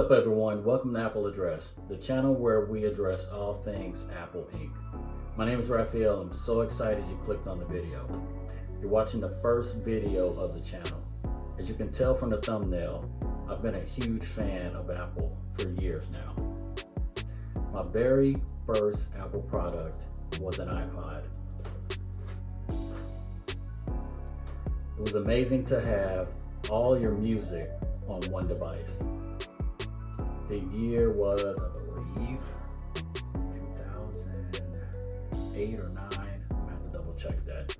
up, everyone? Welcome to AppleAddress, the channel where we address all things Apple Inc. My name is Raphael. I'm so excited you clicked on the video. You're watching the first video of the channel. As you can tell from the thumbnail, I've been a huge fan of Apple for years now. My very first Apple product was an iPod. It was amazing to have all your music on one device. The year was, I believe, 2008 or 9. I'm gonna have to double check that.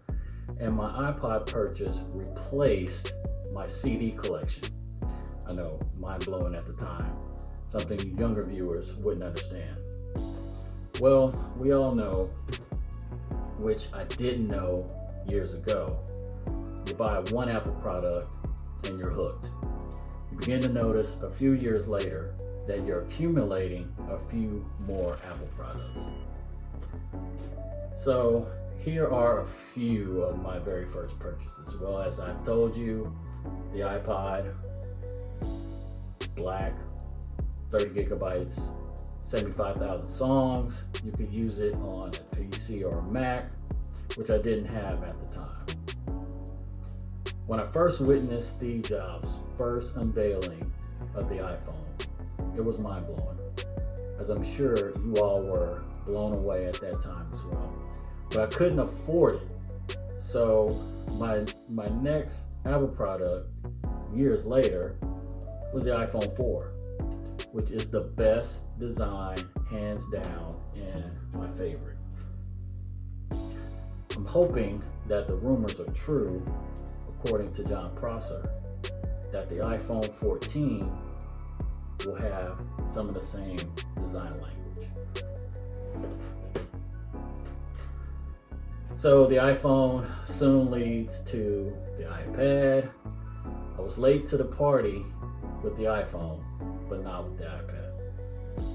And my iPod purchase replaced my CD collection. I know, mind blowing at the time. Something younger viewers wouldn't understand. Well, we all know, which I didn't know years ago, you buy one Apple product and you're hooked. You begin to notice a few years later that you're accumulating a few more Apple products. So here are a few of my very first purchases. Well, as I've told you, the iPod, black, 30 gigabytes, 75,000 songs. You could use it on a PC or a Mac, which I didn't have at the time. When I first witnessed Steve Jobs' first unveiling of the iPhone, it was mind-blowing, as I'm sure you all were blown away at that time as well. But I couldn't afford it. So my next Apple product, years later, was the iPhone 4, which is the best design, hands down, and my favorite. I'm hoping that the rumors are true, according to John Prosser, that the iPhone 14 will have some of the same design language. So the iPhone soon leads to the iPad. I was late to the party with the iPhone, but not with the iPad.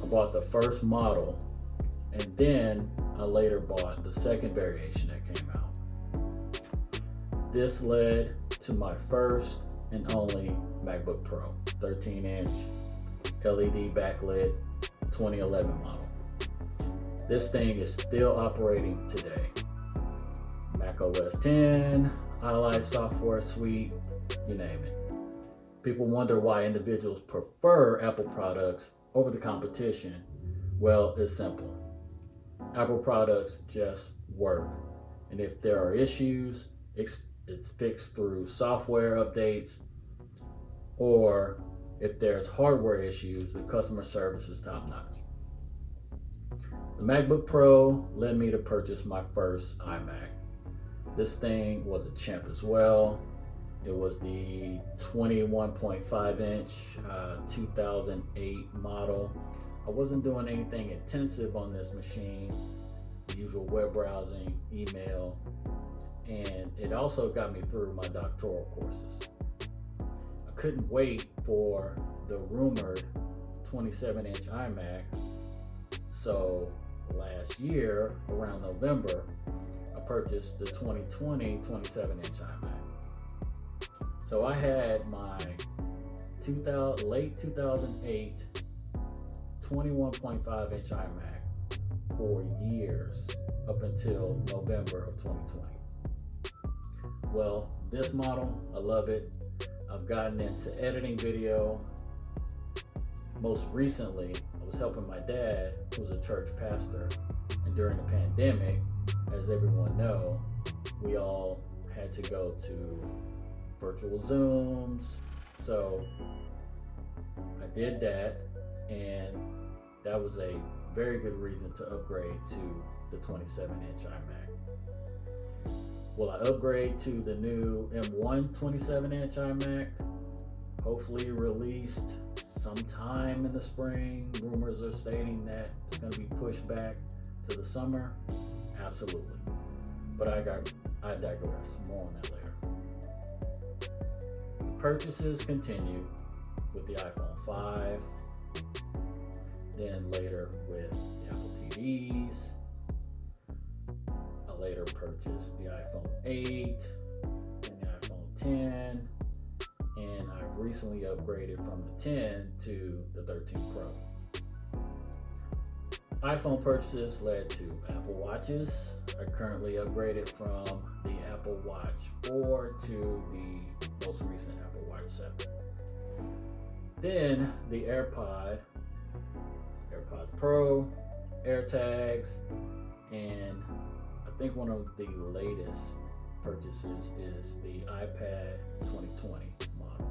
I bought the first model, and then I later bought the second variation that came out. This led to my first and only MacBook Pro, 13-inch LED backlit 2011 model. This thing is still operating today. Mac OS 10, iLife software suite, you name it. People wonder why individuals prefer Apple products over the competition. Well, it's simple. Apple products just work. And if there are issues, it's fixed through software updates, or if there's hardware issues, the customer service is top notch. The MacBook Pro led me to purchase my first iMac. This thing was a champ as well. It was the 21.5 inch 2008 model. I wasn't doing anything intensive on this machine, the usual web browsing, email, and it also got me through my doctoral courses. I couldn't wait for the rumored 27-inch iMac, so last year, around November, I purchased the 2020 27-inch iMac. So I had my late 2008 21.5-inch iMac for years, up until November of 2020. Well, this model, I love it. I've gotten into editing video. Most recently, I was helping my dad, who's a church pastor, and during the pandemic, as everyone knows, we all had to go to virtual Zooms. So I did that, and that was a very good reason to upgrade to the 27-inch iMac. Will I upgrade to the new M1 27-inch iMac? Hopefully released sometime in the spring. Rumors are stating that it's going to be pushed back to the summer. Absolutely. But I digress. More on that later. The purchases continue with the iPhone 5, then later with the Apple TVs. I later purchased the iPhone 8, then the iPhone 10, and I've recently upgraded from the 10 to the 13 Pro. iPhone purchases led to Apple Watches. I currently upgraded from the Apple Watch 4 to the most recent Apple Watch 7. Then the AirPods Pro, AirTags, and I think one of the latest purchases is the iPad 2020 model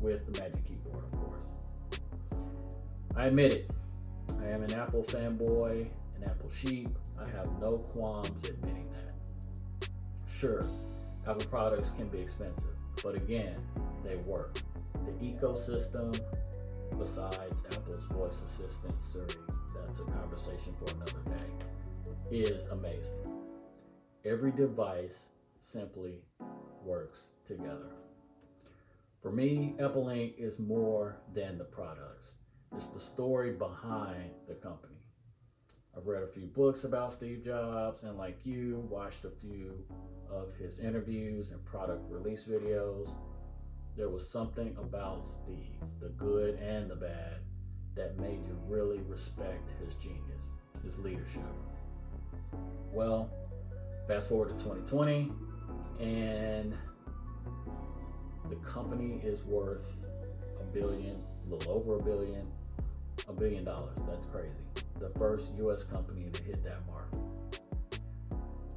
with the Magic Keyboard, of course. I admit it, I am an Apple fanboy, an Apple sheep. I have no qualms admitting that. Sure, Apple products can be expensive, but again, they work. The ecosystem, besides Apple's voice assistant Siri, that's a conversation for another day, is amazing. Every device simply works together. For me, Apple Inc. is more than the products. It's the story behind the company. I've read a few books about Steve Jobs, and like you, watched a few of his interviews and product release videos. There was something about Steve, the good and the bad, that made you really respect his genius, his leadership. Well, fast forward to 2020, and the company is worth $1 billion, a little over $1 billion, $1 billion. That's crazy. The first U.S. company to hit that mark.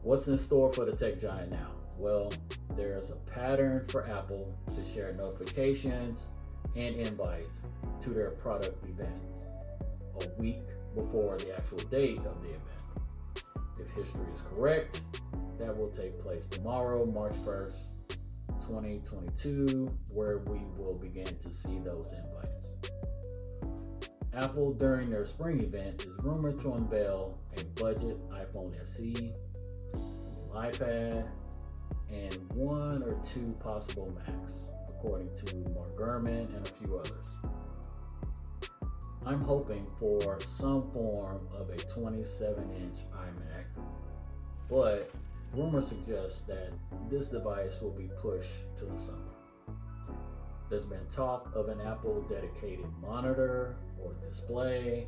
What's in store for the tech giant now? Well, there's a pattern for Apple to share notifications and invites to their product events a week before the actual date of the event. If history is correct, that will take place tomorrow, March 1st, 2022, where we will begin to see those invites. Apple, during their spring event, is rumored to unveil a budget iPhone SE, a new iPad, and 1 or 2 possible Macs, according to Mark Gurman and a few others. I'm hoping for some form of a 27-inch iMac, but rumors suggest that this device will be pushed to the summer. There's been talk of an Apple dedicated monitor or display.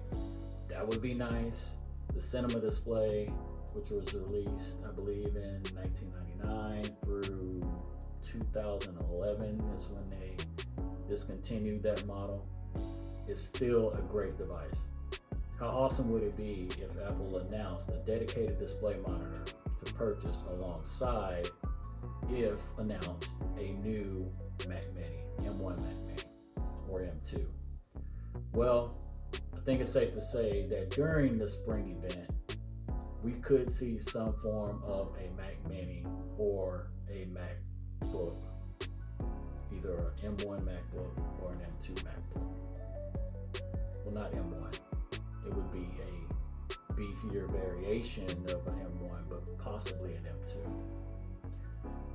That would be nice. The Cinema display, which was released, I believe, in 1999 through 2011 is when they discontinued that model, is still a great device. How awesome would it be if Apple announced a dedicated display monitor to purchase alongside, if announced, a new Mac Mini, M1 Mac Mini, or M2? Well, I think it's safe to say that during the spring event, we could see some form of a Mac Mini or a MacBook, either an M1 MacBook or an M2 MacBook. Well, not M1. It would be a beefier variation of an M1, but possibly an M2.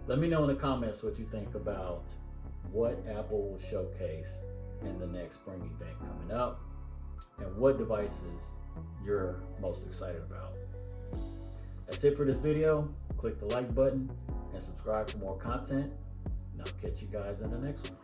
Let me know in the comments what you think about what Apple will showcase in the next spring event coming up, and what devices you're most excited about. That's it for this video. Click the like button and subscribe for more content, and I'll catch you guys in the next one.